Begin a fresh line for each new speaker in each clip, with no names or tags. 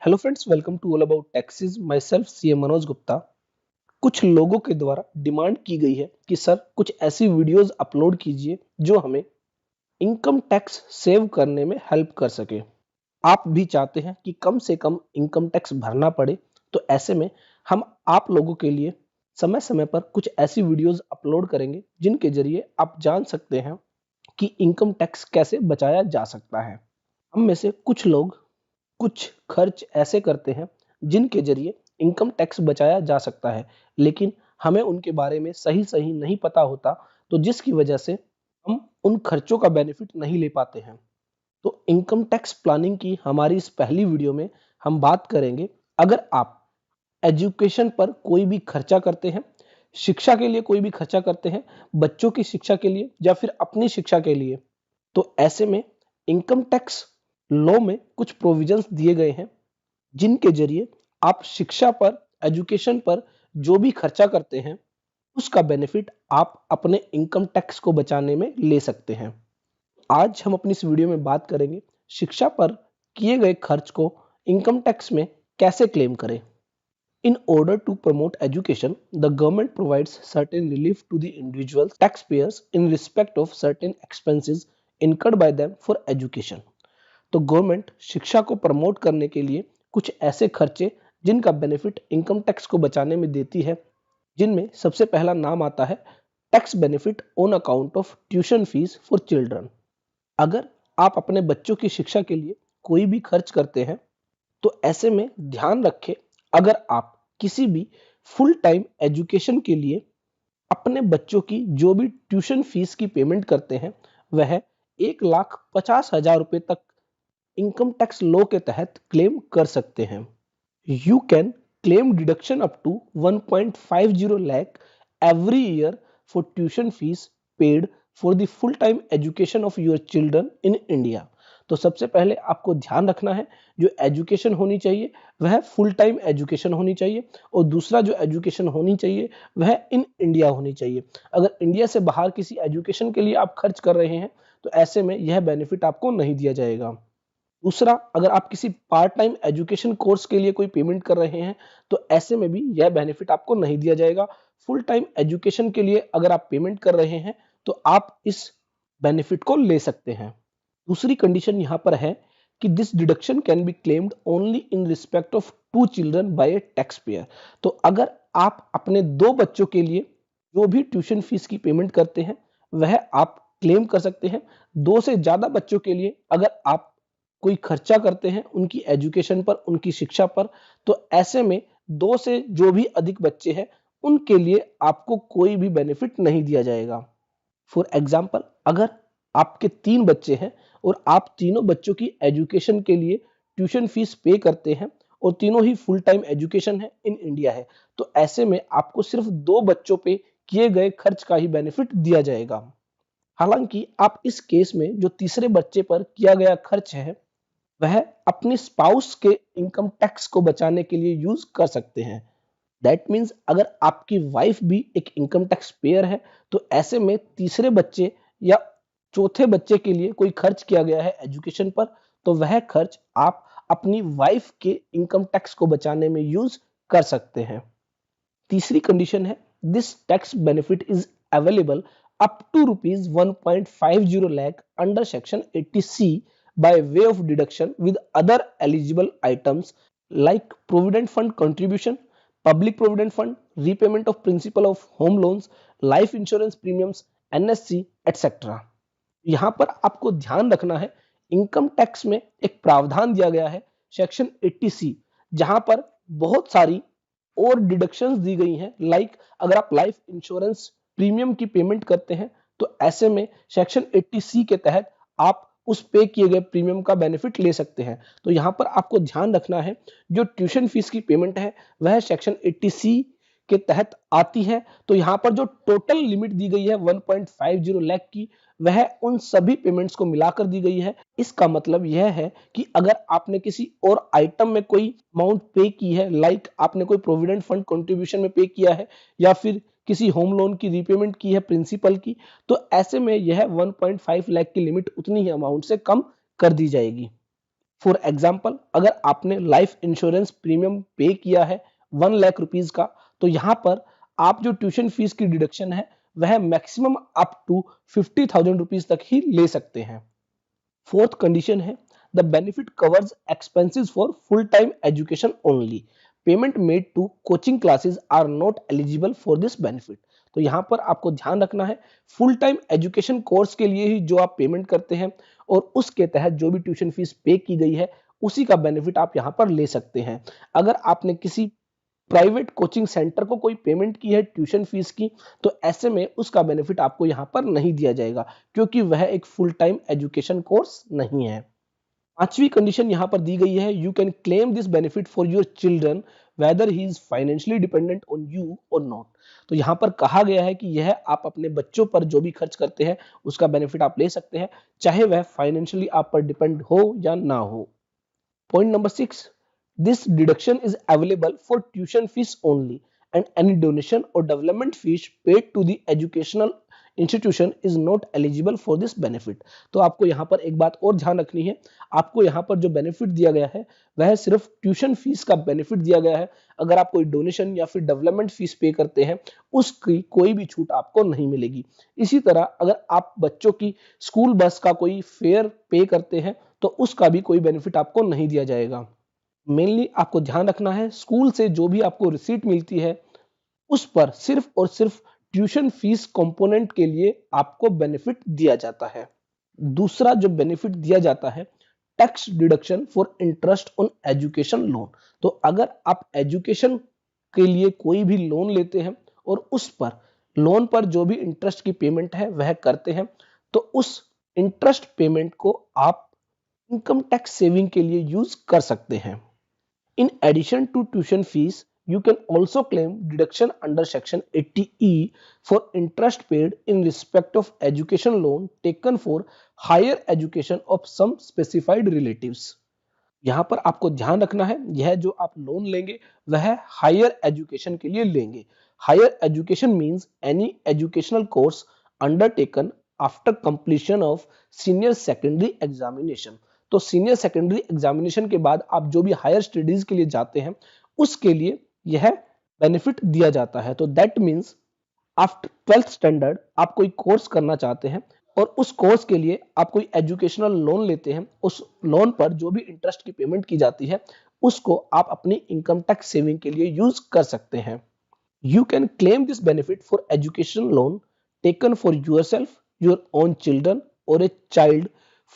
Hello friends, welcome to all about taxes. Myself C M Manoj Gupta. कुछ लोगों के द्वारा डिमांड की गई है कि सर कुछ ऐसी वीडियोस अपलोड कीजिए जो हमें इनकम टैक्स सेव करने में हेल्प कर सके। आप भी चाहते हैं कि कम से कम इनकम टैक्स भरना पड़े, तो ऐसे में हम आप लोगों के लिए समय समय पर कुछ ऐसी वीडियोस अपलोड करेंगे जिनके जरिए आप जान सकते हैं कि इनकम टैक्स कैसे बचाया जा सकता है। हम में से कुछ लोग कुछ खर्च ऐसे करते हैं जिनके जरिए इनकम टैक्स बचाया जा सकता है, लेकिन हमें उनके बारे में सही सही नहीं पता होता, तो जिसकी वजह से हम उन खर्चों का बेनिफिट नहीं ले पाते हैं। तो इनकम टैक्स प्लानिंग की हमारी इस पहली वीडियो में हम बात करेंगे। अगर आप एजुकेशन पर कोई भी खर्चा करते हैं, शिक्षा के लिए कोई भी खर्चा करते हैं, बच्चों की शिक्षा के लिए या फिर अपनी शिक्षा के लिए, तो ऐसे में इनकम टैक्स लॉ में कुछ प्रोविजंस दिए गए हैं जिनके जरिए आप शिक्षा पर, एजुकेशन पर जो भी खर्चा करते हैं उसका बेनिफिट आप अपने इनकम टैक्स को बचाने में ले सकते हैं। आज हम अपनी इस वीडियो में बात करेंगे शिक्षा पर किए गए खर्च को इनकम टैक्स में कैसे क्लेम करें। In order to promote education, the government provides certain relief to the individual taxpayers in respect of certain expenses incurred by them for education. तो गवर्नमेंट शिक्षा को प्रमोट करने के लिए कुछ ऐसे खर्चे जिनका बेनिफिट इनकम टैक्स को बचाने में देती है, जिनमें सबसे पहला नाम आता है tax benefit on account of tuition fees for children. अगर आप अपने बच्चों की शिक्षा के लिए कोई भी खर्च करते हैं, तो ऐसे में ध्यान रखें, अगर आप किसी भी फुल टाइम एजुकेशन के लिए अपने बच्चों की जो भी ट्यूशन फीस की पेमेंट करते हैं वह 1,50,000 रुपए तक इनकम टैक्स लॉ के तहत क्लेम कर सकते हैं। You can claim deduction up to 1.50 lakh every year for tuition fees paid for the full time education of your children in India। तो सबसे पहले आपको ध्यान रखना है, जो एजुकेशन होनी चाहिए वह फुल टाइम एजुकेशन होनी चाहिए, और दूसरा जो एजुकेशन होनी चाहिए वह इन इंडिया होनी चाहिए। अगर इंडिया से बाहर किसी एजुकेशन के लिए आप खर्च कर रहे हैं तो ऐसे में यह बेनिफिट आपको नहीं दिया जाएगा। दूसरा, अगर आप किसी पार्ट टाइम एजुकेशन कोर्स के लिए कोई पेमेंट कर रहे हैं तो ऐसे में भी यह बेनिफिट आपको नहीं दिया जाएगा। फुल टाइम एजुकेशन के लिए अगर आप पेमेंट कर रहे हैं तो आप इस बेनिफिट को ले सकते हैं। दूसरी कंडीशन यहाँ पर है कि this deduction can be claimed only in respect of 2 children by a tax payer. तो अगर आप अपने 2 बच्चों के लिए जो भी ट्यूशन फीस की पेमेंट करते हैं वह आप क्लेम कर सकते हैं। 2 से ज्यादा बच्चों के लिए अगर आप कोई खर्चा करते हैं उनकी एजुकेशन पर, उनकी शिक्षा पर, तो ऐसे में 2 से जो भी अधिक बच्चे हैं उनके लिए आपको कोई भी बेनिफिट नहीं दिया जाएगा। फॉर एग्जाम्पल, अगर आपके 3 बच्चे हैं और आप तीनों बच्चों की एजुकेशन के लिए ट्यूशन फीस पे करते हैं और तीनों ही फुल टाइम एजुकेशन है, इन इंडिया है, तो ऐसे में आपको सिर्फ 2 बच्चों पे किए गए खर्च का ही बेनिफिट दिया जाएगा। हालांकि आप इस केस में जो तीसरे बच्चे पर किया गया खर्च है वह अपनी स्पाउस के इनकम टैक्स को बचाने के लिए यूज कर सकते हैं। दैट मीन्स अगर आपकी वाइफ भी एक इनकम टैक्स पेयर है तो ऐसे में तीसरे बच्चे या चौथे बच्चे के लिए कोई खर्च किया गया है एजुकेशन पर, तो वह खर्च आप अपनी वाइफ के इनकम टैक्स को बचाने में यूज कर सकते हैं। तीसरी कंडीशन है this tax benefit is available up to ₹1.50 lakh under section 80C by way of deduction with other eligible items like provident fund contribution, public provident fund, repayment of principal of home loans, life insurance premiums, NSC, etc। यहां पर आपको ध्यान रखना है, income tax में एक प्रावधान दिया गया है सेक्शन 80C, जहां पर बहुत सारी और डिडक्शंस दी गई हैं। लाइक अगर आप लाइफ इंश्योरेंस प्रीमियम की पेमेंट करते हैं तो ऐसे में सेक्शन 80C के तहत आप उस पे किए गए प्रीमियम का बेनिफिट ले सकते हैं। तो यहाँ पर आपको ध्यान रखना है, जो ट्यूशन फीस की पेमेंट है वह सेक्शन 80C के तहत आती है। तो यहाँ पर जो टोटल लिमिट दी गई है 1.50 लाख की, वह उन सभी पेमेंट्स को मिलाकर दी गई है। इसका मतलब यह है कि अगर आपने किसी और आइटम में कोई अमाउंट पे की है, लाइक आपने कोई प्रोविडेंट फंड कंट्रीब्यूशन में पे किया है या फिर किसी होम लोन की रीपेमेंट की है प्रिंसिपल की, तो ऐसे में यह 1.5 लाख की लिमिट उतनी ही अमाउंट से कम कर दी जाएगी। फॉर एग्जाम्पल, अगर आपने लाइफ इंश्योरेंस प्रीमियम पे किया है 1 लाख रुपीज का, तो यहाँ पर आप जो ट्यूशन फीस की डिडक्शन है वह मैक्सिमम अप टू 50,000 रुपीज तक ही ले सकते हैं। फोर्थ कंडीशन है, the benefit covers expenses for full time education only. Payment made to coaching classes are not eligible for this benefit. तो यहाँ पर आपको ध्यान रखना है, फुल टाइम एजुकेशन कोर्स के लिए ही जो आप पेमेंट करते हैं और उसके तहत जो भी ट्यूशन फीस पे की गई है उसी का बेनिफिट आप यहाँ पर ले सकते हैं। अगर आपने किसी प्राइवेट कोचिंग सेंटर को कोई पेमेंट की है ट्यूशन फीस की, तो ऐसे में उसका बेनिफिट आपको यहाँ पर नहीं दिया जाएगा, क्योंकि वह एक फुल टाइम एजुकेशन कोर्स नहीं है। पांचवी कंडीशन यहाँ पर दी गई है, you can claim this benefit for your children weather he is financially dependent on you और नॉट। तो यहाँ पर कहा गया है कि यह आप अपने बच्चों पर जो भी खर्च करते हैं उसका बेनिफिट आप ले सकते हैं, चाहे वह फाइनेंशियली आप पर डिपेंड हो या ना हो। Point number 6, this deduction is available for tuition fees only, and any donation or development fees paid to the educational institution is not eligible for this benefit। तो आपको यहाँ पर एक बात और ध्यान रखनी है, आपको यहाँ पर जो बेनिफिट दिया गया है वह सिर्फ ट्यूशन फीस का बेनिफिट दिया गया है। अगर आप कोई डोनेशन या फिर डेवलपमेंट फीस पे करते हैं उसकी कोई भी छूट आपको नहीं मिलेगी। इसी तरह अगर आप बच्चों की स्कूल बस का कोई फेयर पे करते हैं तो उसका भी कोई बेनिफिट आपको नहीं दिया जाएगा। मेनली आपको ध्यान रखना है, स्कूल से जो भी आपको रिसीट मिलती है उस पर सिर्फ और सिर्फ ट्यूशन फीस कंपोनेंट के लिए आपको बेनिफिट दिया जाता है। दूसरा जो बेनिफिट दिया जाता है, tax deduction for interest on education loan. तो अगर आप एजुकेशन के लिए कोई भी लोन लेते हैं और उस पर लोन पर जो भी इंटरेस्ट की पेमेंट है वह करते हैं, तो उस इंटरेस्ट पेमेंट को आप इनकम टैक्स सेविंग के लिए यूज कर सकते हैं। In addition to tuition fees, you can also claim deduction under section 80E for interest paid in respect of education loan taken for higher education of some specified relatives। यहाँ पर आपको ध्यान रखना है, यह जो आप लोन लेंगे वह हायर एजुकेशन के लिए लेंगे। Higher education means any educational course undertaken after completion of senior secondary examination. तो सीनियर सेकेंडरी एग्जामिनेशन के बाद आप जो भी हायर स्टडीज के लिए जाते हैं उसके लिए यह बेनिफिट दिया जाता है। तो that means after 12th standard आप कोई कोर्स करना चाहते हैं और उस कोर्स के लिए आप कोई एजुकेशनल लोन लेते हैं, उस लोन पर जो भी इंटरेस्ट की पेमेंट की जाती है उसको आप अपनी इनकम टैक्स सेविंग के लिए यूज कर सकते हैं। You can claim this benefit for education loan taken for yourself, your own children और a child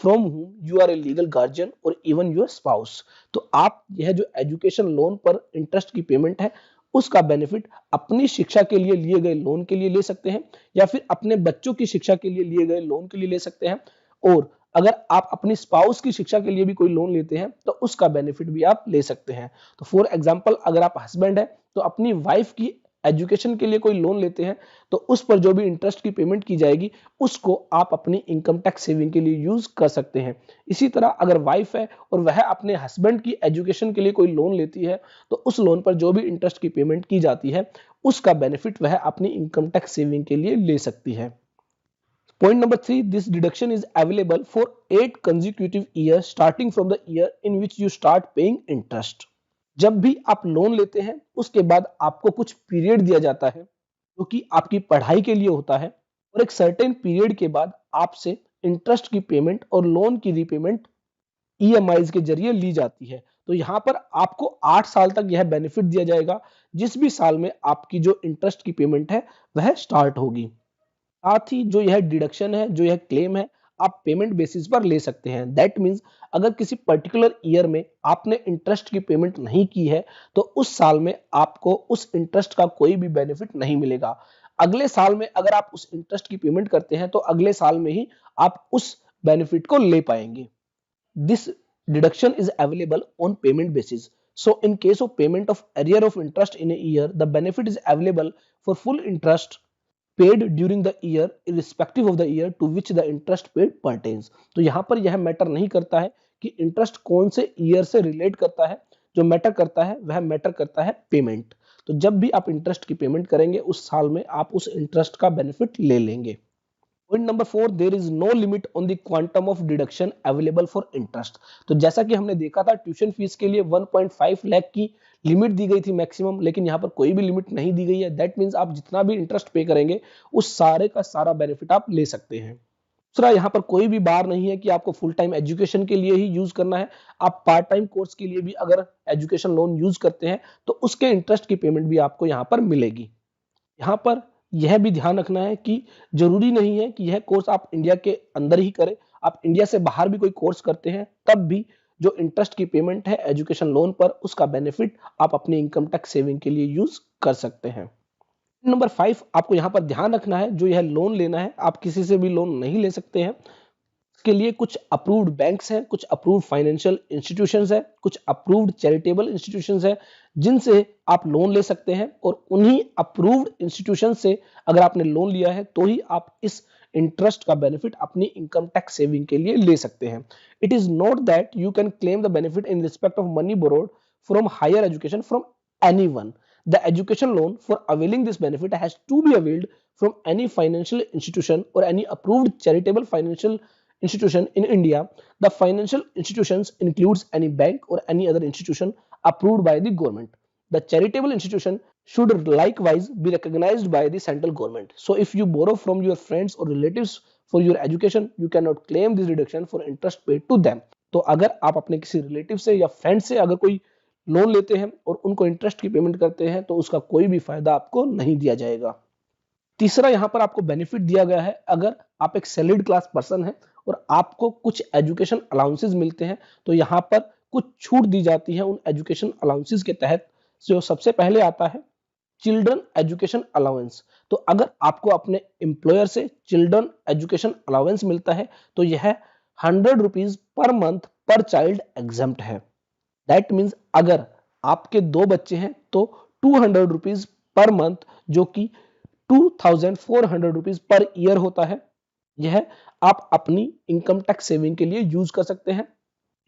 from whom you are a legal guardian or even your spouse। तो आप यह जो एजुकेशन लोन पर इंटरेस्ट की पेमेंट है उसका benefit अपनी शिक्षा के लिए लिए गए लोन के लिए ले सकते हैं या फिर अपने बच्चों की शिक्षा के लिए गए लोन के लिए ले सकते हैं। और अगर आप अपनी स्पाउस की शिक्षा के लिए भी कोई लोन लेते हैं तो उसका बेनिफिट भी आप ले सकते हैं। तो फॉर एग्जांपल, अगर आप हस्बैंड है तो अपनी वाइफ की एजुकेशन के लिए कोई लोन लेते हैं तो उस पर जो भी इंटरेस्ट की पेमेंट की जाएगी उसको आप अपनी इनकम टैक्स सेविंग के लिए यूज कर सकते हैं। इसी तरह अगर वाइफ है और वह अपने हस्बैंड की एजुकेशन के लिए कोई लोन लेती है तो उस लोन पर जो भी इंटरेस्ट की पेमेंट की जाती है उसका बेनिफिट वह अपनी इनकम टैक्स सेविंग के लिए ले सकती है। Point number 3, this deduction is available for 8 consecutive years starting from the year in which you start paying interest। जब भी आप लोन लेते हैं उसके बाद आपको कुछ पीरियड दिया जाता है जो कि आपकी पढ़ाई के लिए होता है और एक सर्टेन पीरियड के बाद आपसे इंटरेस्ट की पेमेंट और लोन की रीपेमेंट ईएमआईज के जरिए ली जाती है। तो यहाँ पर आपको 8 साल तक यह बेनिफिट दिया जाएगा जिस भी साल में आपकी जो इंटरेस्ट की पेमेंट है वह स्टार्ट होगी। साथ ही जो यह डिडक्शन है, जो यह क्लेम है, आप पेमेंट बेसिस पर ले सकते हैं। दैट मींस अगर किसी पर्टिकुलर ईयर में आपने इंटरेस्ट की पेमेंट नहीं की है तो उस साल में आपको उस इंटरेस्ट का कोई भी बेनिफिट नहीं मिलेगा। अगले साल में अगर आप उस इंटरेस्ट की पेमेंट करते हैं तो अगले साल में ही आप उस बेनिफिट को ले पाएंगे। This deduction is available on payment basis. So in case of payment of arrear of interest in a year, the benefit is available for full interest paid during the year irrespective of the year to which the interest paid pertains। तो यहाँ पर यह matter नहीं करता है कि interest कौन से ईयर से रिलेट करता है, जो मैटर करता है वह मैटर करता है पेमेंट। तो जब भी आप इंटरेस्ट की पेमेंट करेंगे उस साल में आप उस इंटरेस्ट का बेनिफिट ले लेंगे। Point number 4, there is no limit on the quantum of deduction available for interest. तो जैसा कि हमने देखा था ट्यूशन फीस के लिए 1.5 लाख की लिमिट दी गई थी मैक्सिमम, लेकिन यहाँ पर कोई भी लिमिट नहीं दी गई है। दैट मीन्स आप जितना भी इंटरेस्ट पे करेंगे उस सारे का सारा बेनिफिट आप ले सकते हैं। दूसरा, यहाँ पर कोई भी बार नहीं है कि आपको फुल टाइम एजुकेशन के लिए ही यूज करना है। आप पार्ट टाइम कोर्स के लिए भी अगर एजुकेशन लोन यूज करते हैं तो उसके इंटरेस्ट की पेमेंट भी आपको यहाँ पर मिलेगी। यहाँ पर यह भी ध्यान रखना है कि जरूरी नहीं है कि यह कोर्स आप इंडिया के अंदर ही करें। आप इंडिया से बाहर भी कोई कोर्स करते हैं तब भी जो इंटरेस्ट की पेमेंट है एजुकेशन लोन पर, उसका बेनिफिट आप अपनी इनकम टैक्स सेविंग के लिए यूज कर सकते हैं। नंबर 5, आपको यहाँ पर ध्यान रखना है जो यह लोन लेना है आप किसी से भी लोन नहीं ले सकते हैं। इसके लिए कुछ अप्रूव्ड बैंक्स हैं, कुछ अप्रूव्ड फाइनेंशियल इंस्टीट्यूशंस हैं, कुछ अप्रूव्ड चैरिटेबल इंस्टीट्यूशंस हैं जिनसे आप लोन ले सकते हैं, और उन्हीं अप्रूव्ड इंस्टीट्यूशन से अगर आपने लोन लिया है तो ही आप इस इंटरेस्ट का बेनिफिट अपनी इनकम टैक्स सेविंग के लिए ले सकते हैं। It is not that you can claim the benefit in respect of money borrowed from higher education from anyone. The education loan for availing this benefit has to be availed from any financial institution or any approved charitable financial institution in India. The financial institutions includes any bank or any other institution approved by the government. The charitable institution should likewise be recognized by the central government. So if you borrow from your friends or relatives for your education, you cannot claim this reduction for interest paid to them. तो अगर आप अपने किसी relative से या friend से अगर कोई लोन लेते हैं और उनको इंटरेस्ट की पेमेंट करते हैं तो उसका कोई भी फायदा आपको नहीं दिया जाएगा। तीसरा, यहां पर आपको बेनिफिट दिया गया है अगर आप एक सैलरीड क्लास पर्सन है और आपको कुछ एजुकेशन अलाउंसेस मिलते हैं तो यहां पर कुछ छूट दी जाती है उन एजुकेशन अलाउंसेस के तहत। जो सबसे पहले आता है चिल्ड्रन एजुकेशन अलाउंस। तो अगर आपको अपने एम्प्लॉयर से चिल्ड्रन एजुकेशन अलाउंस मिलता है तो यह 100 रुपीज पर मंथ पर चाइल्ड एग्जम्प्ट है। दैट मीन्स अगर आपके 2 बच्चे हैं तो 200 रुपीज पर मंथ, जो कि 2400 रुपीज पर ईयर होता है, यह आप अपनी इनकम टैक्स सेविंग के लिए यूज कर सकते हैं।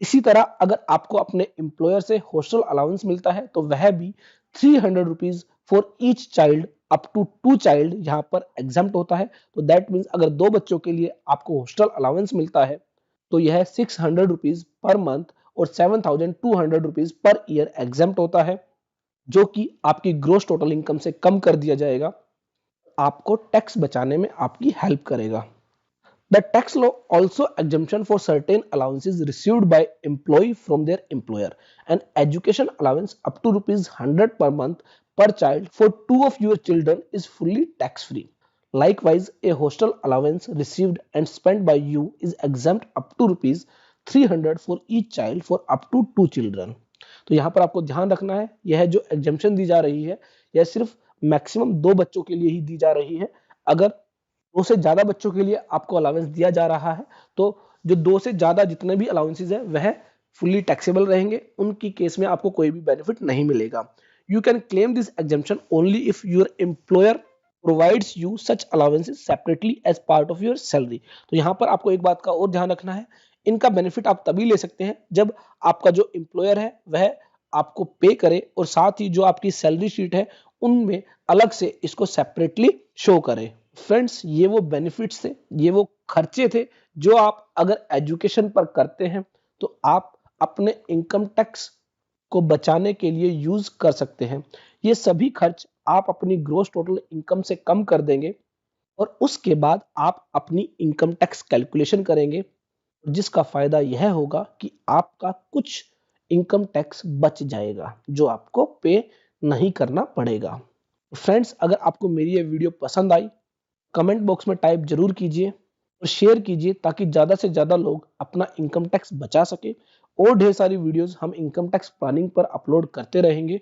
इसी तरह अगर आपको अपने एम्प्लॉयर से हॉस्टल अलाउंस मिलता है तो वह भी 300 rupees for each child up to 2 child यहाँ पर एग्जम्प्ट होता है। तो दैट मीन्स अगर 2 बच्चों के लिए आपको हॉस्टल अलाउंस मिलता है तो यह 600 रुपीज पर मंथ और 7200 रुपीज पर ईयर एग्जम्प्ट होता है, जो कि आपकी ग्रोस टोटल इनकम से कम कर दिया जाएगा, आपको टैक्स बचाने में आपकी हेल्प करेगा। The tax law also exemption for certain allowances received by employee from their employer. An education allowance up to rupees 100 per month per child for 2 of your children is fully tax free. Likewise, a hostel allowance received and spent by you is exempt up to rupees 300 for each child for up to 2 children. तो यहाँ पर आपको ध्यान रखना है यह जो exemption दी जा रही है यह सिर्फ मैक्सिमम 2 बच्चों के लिए ही दी जा रही है। अगर 2 से ज्यादा बच्चों के लिए आपको अलाउंस दिया जा रहा है तो जो 2 से ज्यादा जितने भी अलाउंसेस है वह फुल्ली टैक्सेबल रहेंगे, उनकी केस में आपको कोई भी बेनिफिट नहीं मिलेगा। You can claim this exemption only if your employer provides you such allowances separately as part of your salary. तो यहाँ पर आपको एक बात का और ध्यान रखना है, इनका बेनिफिट आप तभी ले सकते हैं जब आपका जो एम्प्लॉयर है वह आपको पे करे और साथ ही जो आपकी सैलरी शीट है उनमें अलग से इसको सेपरेटली शो करे। फ्रेंड्स, ये वो बेनिफिट्स थे, ये वो खर्चे थे जो आप अगर एजुकेशन पर करते हैं तो आप अपने इनकम टैक्स को बचाने के लिए यूज कर सकते हैं। ये सभी खर्च आप अपनी ग्रोस टोटल इनकम से कम कर देंगे और उसके बाद आप अपनी इनकम टैक्स कैलकुलेशन करेंगे, जिसका फायदा यह होगा कि आपका कुछ इनकम टैक्स बच जाएगा जो आपको पे नहीं करना पड़ेगा। फ्रेंड्स, अगर आपको मेरी ये वीडियो पसंद आई कमेंट बॉक्स में टाइप जरूर कीजिए और शेयर कीजिए ताकि ज्यादा से ज्यादा लोग अपना इनकम टैक्स बचा सके। और ढेर सारी वीडियोस हम इनकम टैक्स प्लानिंग पर अपलोड करते रहेंगे।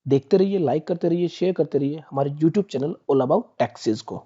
देखते रहिए, लाइक करते रहिए, शेयर करते रहिए हमारे YouTube channel all about taxes को।